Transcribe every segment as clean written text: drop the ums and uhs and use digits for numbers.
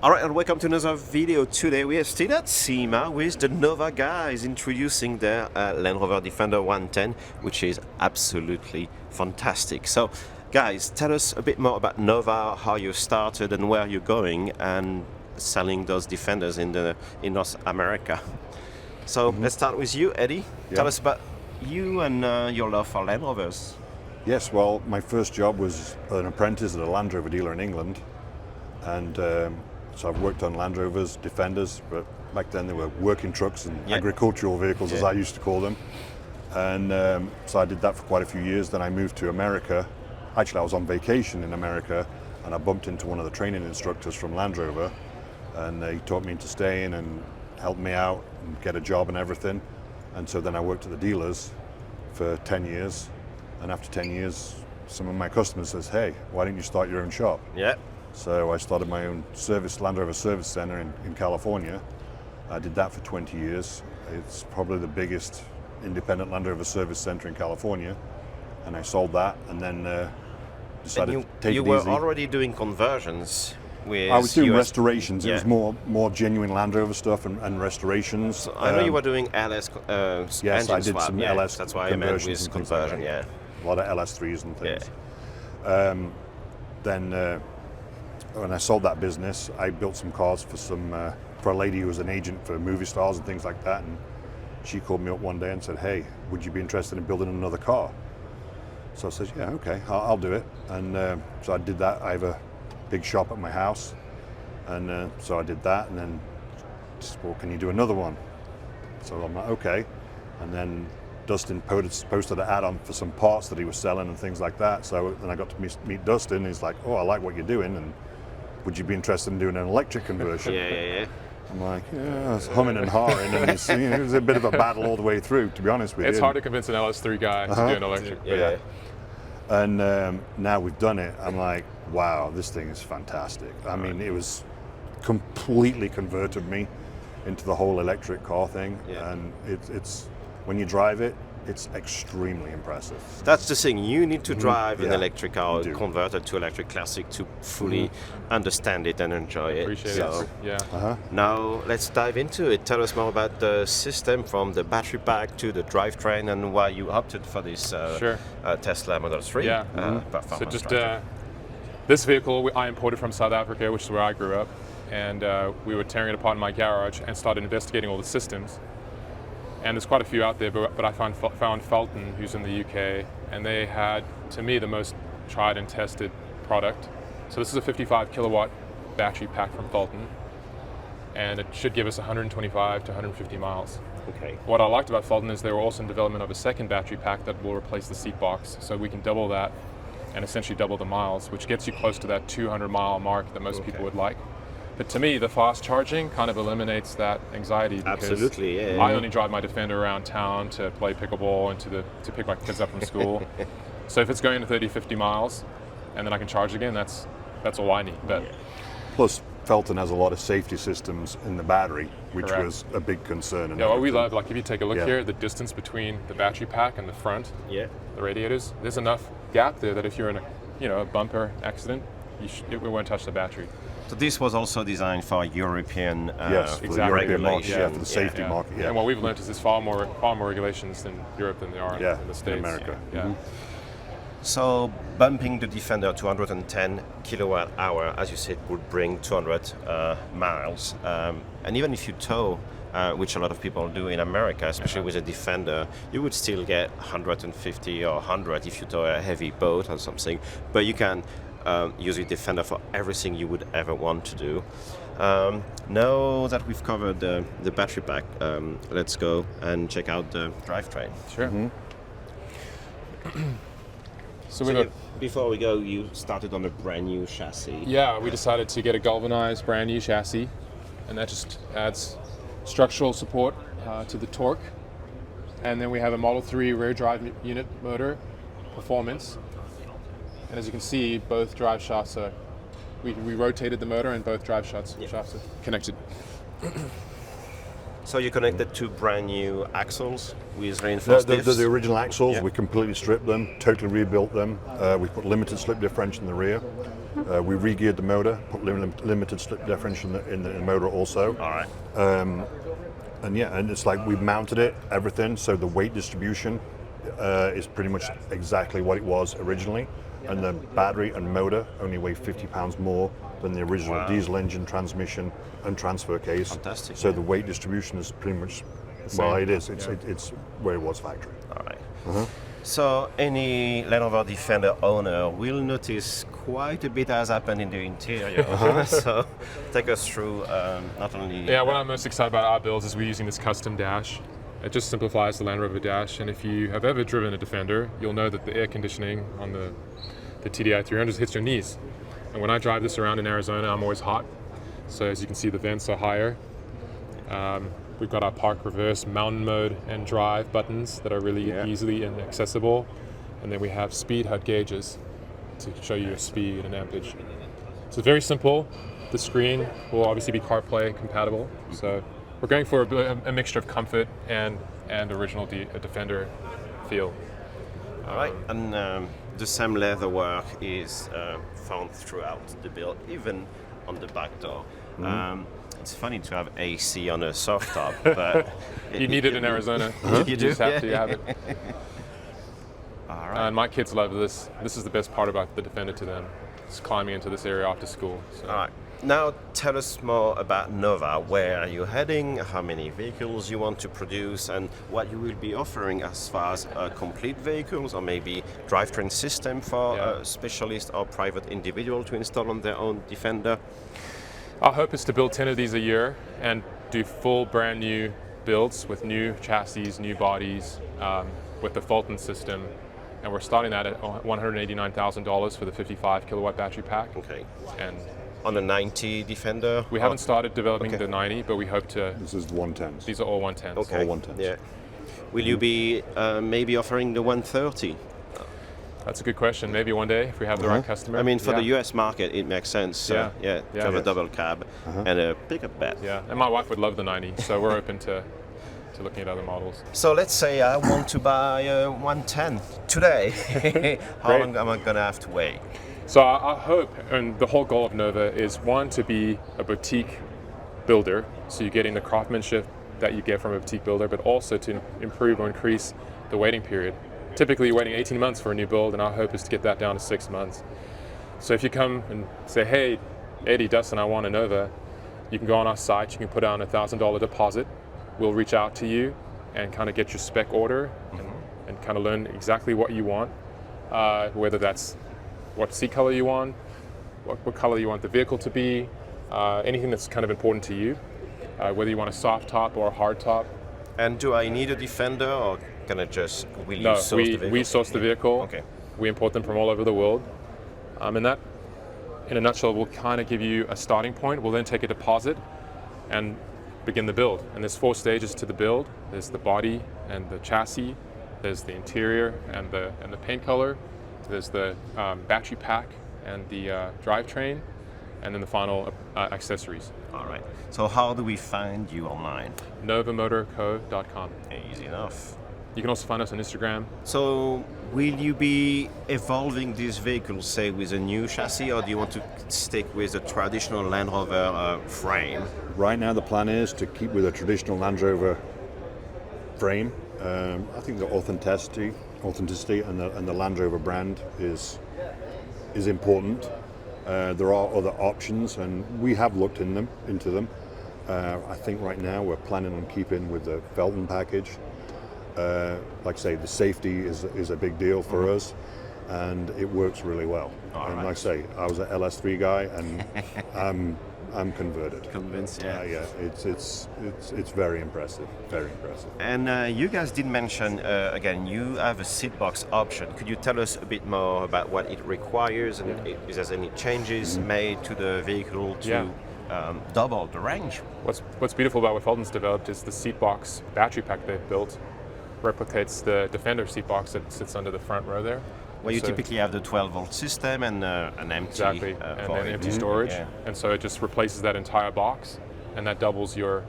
Alright, and welcome to another video. Today we are still at SEMA with the Nova guys introducing their Land Rover Defender 110, which is absolutely fantastic. So guys, tell us a bit more about Nova, how you started and where you're going and selling those Defenders in North America. So let's start with you, Eddie. Yeah. Tell us about you and your love for Land Rovers. Yes, well, my first job was an apprentice at a Land Rover dealer in England, and so I've worked on Land Rovers, Defenders, but back then they were working trucks and agricultural vehicles, as I used to call them. And so I did that for quite a few years. Then I moved to America. Actually, I was on vacation in America, and I bumped into one of the training instructors from Land Rover, and he taught me into staying and helped me out and get a job and everything. And so then I worked at the dealers for 10 years. And after 10 years, some of my customers says, "Hey, why don't you start your own shop?" Yeah. So I started my own Land Rover service center in California. I did that for 20 years. It's probably the biggest independent Land Rover service center in California. And I sold that, and then decided to take it easy. You were already doing conversions with I was doing US restorations. It was more genuine Land Rover stuff and restorations. So I know you were doing LS yes, engine I did swap. some Yeah, LS that's why I meant conversions with and things conversion, like that. yeah. A lot of LS3s and things. Yeah. Then when I sold that business, I built some cars for a lady who was an agent for movie stars and things like that. And she called me up one day and said, "Hey, would you be interested in building another car?" So I said, "Yeah, okay, I'll do it." And so I did that. I have a big shop at my house, and so I did that. And then just, "Well, can you do another one?" So I'm like, "Okay." And then Dustin posted an ad on for some parts that he was selling and things like that. So then I got to meet Dustin. He's like, "Oh, I like what you're doing, and would you be interested in doing an electric conversion?" Yeah. I'm like, "Yeah," I was humming and hawing, and it was a bit of a battle all the way through, to be honest with you. It's hard to convince an LS3 guy to do an electric. Yeah. And now we've done it, I'm like, wow, this thing is fantastic. I mean, it was completely converted me into the whole electric car thing, and it's when you drive it, it's extremely impressive. That's the thing. You need to drive an electric car You do. converted to electric classic to fully understand it and enjoy it. Appreciate So it. Yeah. now let's dive into it. Tell us more about the system, from the battery pack to the drivetrain, and why you opted for this Tesla Model 3 Yeah. performance. So just drivetrain. this vehicle I imported from South Africa, which is where I grew up, and we were tearing it apart in my garage and started investigating all the systems. And there's quite a few out there, but I found Fellten, who's in the UK, and they had, to me, the most tried and tested product. So this is a 55 kilowatt battery pack from Fellten, and it should give us 125 to 150 miles. Okay. What I liked about Fellten is they were also in development of a second battery pack that will replace the seat box, so we can double that and essentially double the miles, which gets you close to that 200 mile mark that most people would like. But to me, the fast charging kind of eliminates that anxiety, because Absolutely, yeah. I only drive my Defender around town to play pickleball and to pick my kids up from school. So if it's going to 30, 50 miles and then I can charge again, that's all I need. But Plus, Fellten has a lot of safety systems in the battery, which Correct. was a big concern. And yeah, what we everything. love, like if you take a look here, the distance between the battery pack and the front, the radiators, there's enough gap there that if you're in a bumper accident, it won't touch the battery. So this was also designed for European Yes, for the exactly. European market, regulation. for the safety market, And what we've learned is there's far more regulations than Europe than there are in the States. in America. Yeah. So bumping the Defender to 110 kilowatt hour, as you said, would bring 200 miles. And even if you tow, which a lot of people do in America, especially with a Defender, you would still get 150 or 100 if you tow a heavy boat or something. But you can use your Defender for everything you would ever want to do. Now that we've covered the battery pack, let's go and check out the drivetrain. Sure. So before we go, you started on a brand new chassis. Yeah, we decided to get a galvanized brand new chassis, and that just adds structural support to the torque. And then we have a Model 3 rear drive unit motor performance. And as you can see, both drive shafts are, we rotated the motor and both drive shafts are connected. So you connected two brand new axles with reinforced diffs? The original axles, we completely stripped them, totally rebuilt them. We put limited slip differential in the rear. We re-geared the motor, put limited slip differential in the motor also. All right. And it's like we've mounted it, everything, so the weight distribution is pretty much exactly what it was originally. And the battery and motor only weigh 50 pounds more than the original diesel engine, transmission, and transfer case. Fantastic. So the weight distribution is pretty much, well, it is. It's where it was factory. All right. So any Land Rover Defender owner will notice quite a bit has happened in the interior. So take us through not only... Yeah, what I'm most excited about our builds is we're using this custom dash. It just simplifies the Land Rover dash, and if you have ever driven a Defender, you'll know that the air conditioning on the TDI 300 hits your knees. And when I drive this around in Arizona, I'm always hot. So as you can see, the vents are higher. We've got our park, reverse, mountain mode, and drive buttons that are really easily and accessible. And then we have speed HUD gauges to show you your speed and ampage. So very simple. The screen will obviously be CarPlay compatible. So we're going for a mixture of comfort and original Defender feel. All right, and the same leather work is found throughout the build, even on the back door. It's funny to have AC on a soft top, but you need it in Arizona. You just have to have it. All right. And my kids love this. This is the best part about the Defender to them. It's climbing into this area after school. So. All right. Now tell us more about Nova. Where are you heading? How many vehicles you want to produce, and what you will be offering as far as complete vehicles, or maybe drivetrain system for a specialist or private individual to install on their own Defender. Our hope is to build 10 of these a year and do full brand new builds with new chassis, new bodies, with the Fellten system. And we're starting that at $189,000 for the 55 kilowatt battery pack. Okay. And on a 90 Defender? We haven't started developing the 90, but we hope to. This is 110s. These are all 110s. Okay. All 110s. Yeah. Will you be maybe offering the 130? That's a good question. Maybe one day if we have the right customer. I mean, for the US market, it makes sense. To have a double cab and a pickup bed. Yeah, and my wife would love the 90, so we're open to looking at other models. So let's say I want to buy a 110 today. How long am I going to have to wait? So our hope and the whole goal of Nova is, one, to be a boutique builder, so you're getting the craftsmanship that you get from a boutique builder, but also to improve or increase the waiting period. Typically you're waiting 18 months for a new build, and our hope is to get that down to 6 months. So if you come and say, hey, Eddie, Dustin, I want a Nova, you can go on our site, you can put down a $1,000 deposit. We'll reach out to you and kind of get your spec order and kind of learn exactly what you want, whether that's what seat color you want, what color you want the vehicle to be, anything that's kind of important to you, whether you want a soft top or a hard top. And do I need a Defender, or can I just source the vehicle? We source the vehicle. Okay. We import them from all over the world. And that, in a nutshell, will kind of give you a starting point. We'll then take a deposit and begin the build. And there's 4 stages to the build. There's the body and the chassis. There's the interior and the paint color. There's the battery pack and the drivetrain, and then the final accessories. All right. So how do we find you online? novamotorco.com. Easy enough. You can also find us on Instagram. So will you be evolving these vehicles, say, with a new chassis, or do you want to stick with a traditional Land Rover frame? Right now the plan is to keep with a traditional Land Rover frame. I think the authenticity and the Land Rover brand is important. There are other options, and we have looked into them. I think right now we're planning on keeping with the Fellten package. Like I say, the safety is a big deal for us, and it works really well. And like I say, I was an LS3 guy, and I'm converted. Convinced, yeah. It's very impressive, very impressive. And you guys did mention, again, you have a seat box option. Could you tell us a bit more about what it requires, and if there's any changes made to the vehicle to double the range? What's beautiful about what Fellten's developed is the seat box battery pack they've built replicates the Defender seat box that sits under the front row there. Well, you typically have the 12-volt system and an empty and then empty storage, and so it just replaces that entire box, and that doubles your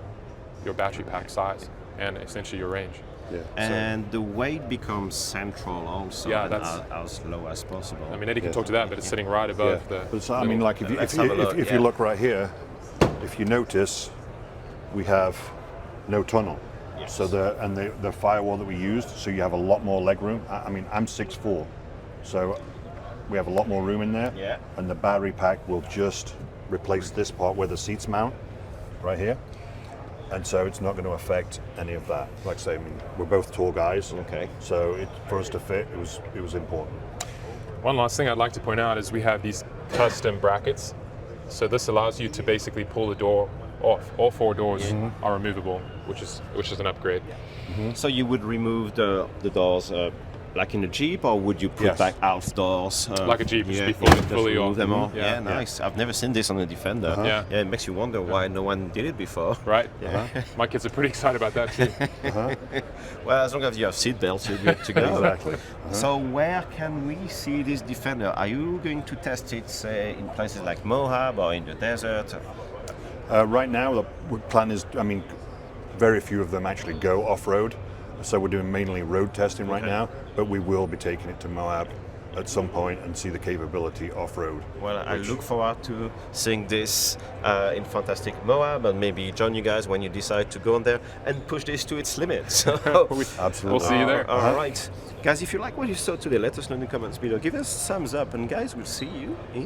battery pack size and essentially your range. Yeah, and the weight becomes central also, Yeah, and that's- as low as possible. I mean, Eddie can Yeah. talk to that, but it's sitting right above the. But it's, I mean, like if you, Let's have a look, if yeah. you look right here, if you notice, we have no tunnel. Yes. So the firewall that we used, so you have a lot more leg room. I mean, I'm 6'4", so we have a lot more room in there. Yeah. And the battery pack will just replace this part where the seats mount, right here. And so it's not going to affect any of that. Like I say, I mean, we're both tall guys. Okay. So for us to fit, it was important. One last thing I'd like to point out is we have these custom brackets. So this allows you to basically pull the door off. All 4 doors are removable, which is an upgrade. So you would remove the doors like in a Jeep, or would you put Yes. like house doors? Like a Jeep, just be just fully remove off. them all. Yeah. Yeah, nice. I've never seen this on a Defender. Yeah. Yeah, it makes you wonder why no one did it before. Right? Yeah. My kids are pretty excited about that too. Well, as long as you have seat belts, you're good to go. Exactly. So where can we see this Defender? Are you going to test it, say, in places like Moab or in the desert? Right now, the plan is, I mean, very few of them actually go off-road. So we're doing mainly road testing right now, but we will be taking it to Moab at some point and see the capability off-road. Well, I look forward to seeing this in fantastic Moab, and maybe join you guys when you decide to go on there and push this to its limits. Absolutely. We'll see you there. All right. Guys, if you like what you saw today, let us know in the comments below. Give us a thumbs up, and guys, we'll see you in